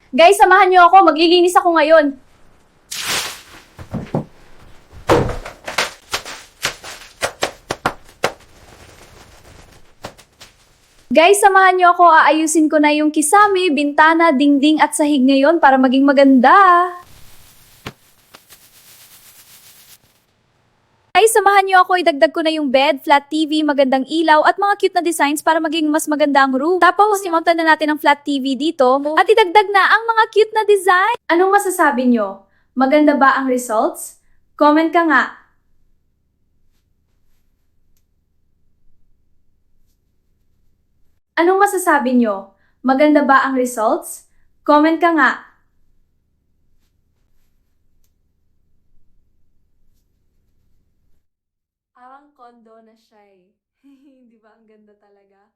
Guys, samahan niyo ako. Maglilinis ako ngayon. Guys, samahan niyo ako. Aayusin ko na yung kisame, bintana, dingding at sahig ngayon para maging maganda. Guys, samahan niyo ako. Idagdag ko na yung bed, flat TV, magandang ilaw at mga cute na designs para maging mas maganda ang room. Tapos, imontan na natin ang flat TV dito at idagdag na ang mga cute na design. Anong masasabi niyo? Maganda ba ang results? Comment ka nga. Anong masasabi nyo? Maganda ba ang results? Comment ka nga. Parang condo na siya eh. Di ba ang ganda talaga?